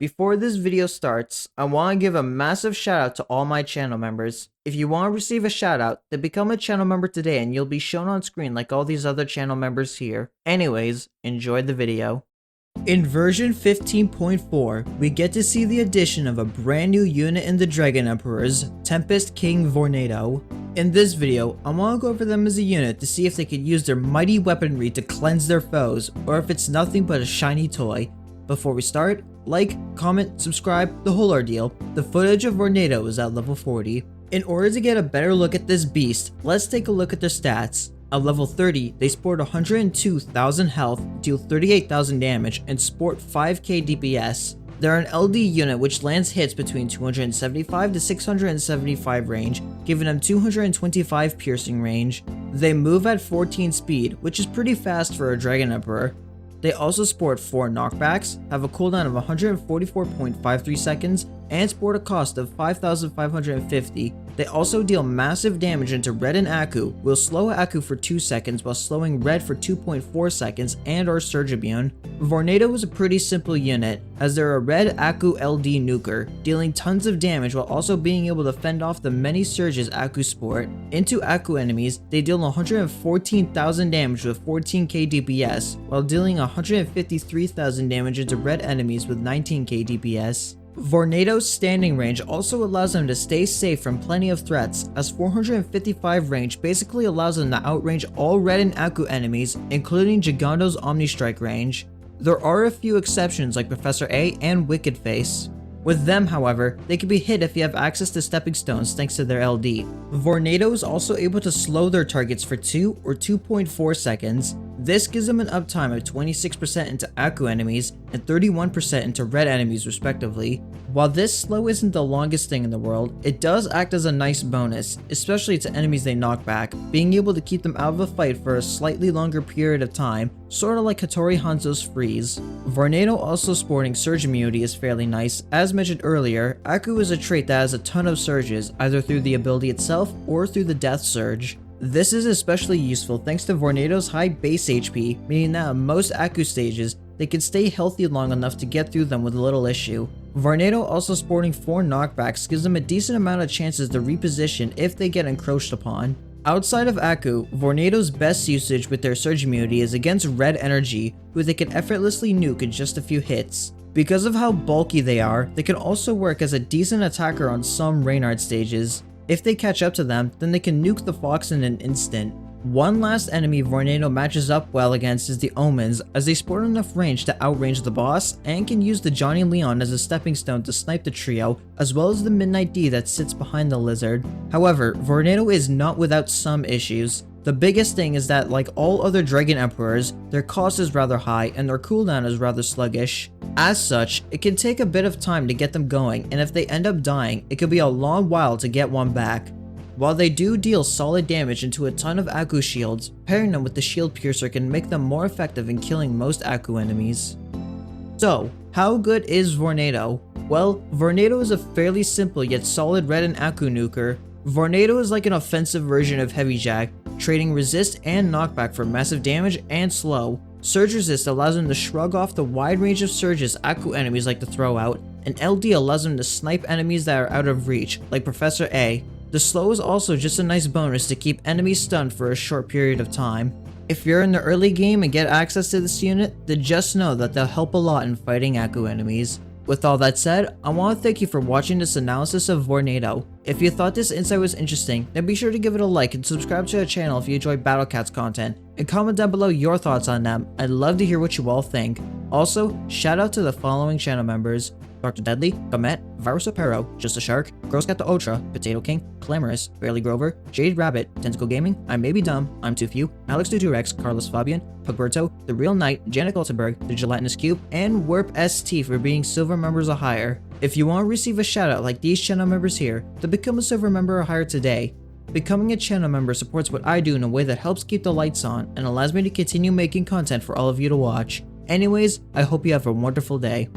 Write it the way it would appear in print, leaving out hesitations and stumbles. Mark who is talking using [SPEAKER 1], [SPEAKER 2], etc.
[SPEAKER 1] Before this video starts, I want to give a massive shout out to all my channel members. If you want to receive a shout out, then become a channel member today and you'll be shown on screen like all these other channel members here. Anyways, enjoy the video. In version 15.4, we get to see the addition of a brand new unit in the Dragon Emperors, Tempest King Vornado. In this video, I want to go over them as a unit to see if they can use their mighty weaponry to cleanse their foes, or if it's nothing but a shiny toy. Before we start, like, comment, subscribe, the whole ordeal. The footage of Vornado is at level 40. In order to get a better look at this beast, let's take a look at their stats. At level 30, they sport 102,000 health, deal 38,000 damage, and sport 5k DPS. They're an LD unit which lands hits between 275 to 675 range, giving them 225 piercing range. They move at 14 speed, which is pretty fast for a Dragon Emperor. They also sport 4 knockbacks, have a cooldown of 144.53 seconds, and sport a cost of 5,550. They also deal massive damage into Red and Aku, will slow Aku for 2 seconds while slowing Red for 2.4 seconds and are Surge Immune. Vornado is a pretty simple unit, as they're a Red Aku LD nuker, dealing tons of damage while also being able to fend off the many surges Aku sport. Into Aku enemies, they deal 114,000 damage with 14k DPS, while dealing 153,000 damage into Red enemies with 19k DPS. Vornado's standing range also allows them to stay safe from plenty of threats, as 455 range basically allows them to outrange all Red and Aku enemies, including Giganto's Omni Strike range. There are a few exceptions like Professor A and Wicked Face. With them, however, they can be hit if you have access to stepping stones thanks to their LD. Vornado is also able to slow their targets for 2 or 2.4 seconds. This gives them an uptime of 26% into Aku enemies and 31% into Red enemies respectively. While this slow isn't the longest thing in the world, it does act as a nice bonus, especially to enemies they knock back, being able to keep them out of a fight for a slightly longer period of time, sorta like Hattori Hanzo's freeze. Vornado also sporting Surge Immunity is fairly nice. As mentioned earlier, Aku is a trait that has a ton of surges, either through the ability itself or through the Death Surge. This is especially useful thanks to Vornado's high base HP, meaning that at most Aku stages, they can stay healthy long enough to get through them with little issue. Vornado also sporting 4 knockbacks gives them a decent amount of chances to reposition if they get encroached upon. Outside of Aku, Vornado's best usage with their Surge Immunity is against Red Energy, who they can effortlessly nuke in just a few hits. Because of how bulky they are, they can also work as a decent attacker on some Reynard stages. If they catch up to them, then they can nuke the Fox in an instant. One last enemy Vornado matches up well against is the Omens, as they sport enough range to outrange the boss, and can use the Johnny Leon as a stepping stone to snipe the trio, as well as the Midnight D that sits behind the lizard. However, Vornado is not without some issues. The biggest thing is that, like all other Dragon Emperors, their cost is rather high and their cooldown is rather sluggish. As such, it can take a bit of time to get them going, and if they end up dying, it could be a long while to get one back. While they do deal solid damage into a ton of Aku shields, pairing them with the Shield Piercer can make them more effective in killing most Aku enemies. So, how good is Vornado? Well, Vornado is a fairly simple yet solid Red and Aku nuker. Vornado is like an offensive version of Heavy Jack, trading resist and knockback for massive damage and slow. Surge Resist allows him to shrug off the wide range of surges Aku enemies like to throw out, and LD allows him to snipe enemies that are out of reach, like Professor A. The slow is also just a nice bonus to keep enemies stunned for a short period of time. If you're in the early game and get access to this unit, then just know that they'll help a lot in fighting Aku enemies. With all that said, I want to thank you for watching this analysis of Vornado. If you thought this insight was interesting, then be sure to give it a like and subscribe to the channel if you enjoy Battle Cats content, and comment down below your thoughts on them. I'd love to hear what you all think. Also, shout out to the following channel members: Dr. Deadly, Comet, Virus Opero, Just a Shark, Gross Cat the Ultra, Potato King, Clamorous, Barely Grover, Jade Rabbit, Tentacle Gaming, I May Be Dumb, I'm Too Few, Alex Dudurex, Carlos Fabian, Pugberto, The Real Knight, Janet Altenberg, The Gelatinous Cube, and Warp ST for being silver members or higher. If you want to receive a shout out like these channel members here, then become a silver member or higher today. Becoming a channel member supports what I do in a way that helps keep the lights on and allows me to continue making content for all of you to watch. Anyways, I hope you have a wonderful day.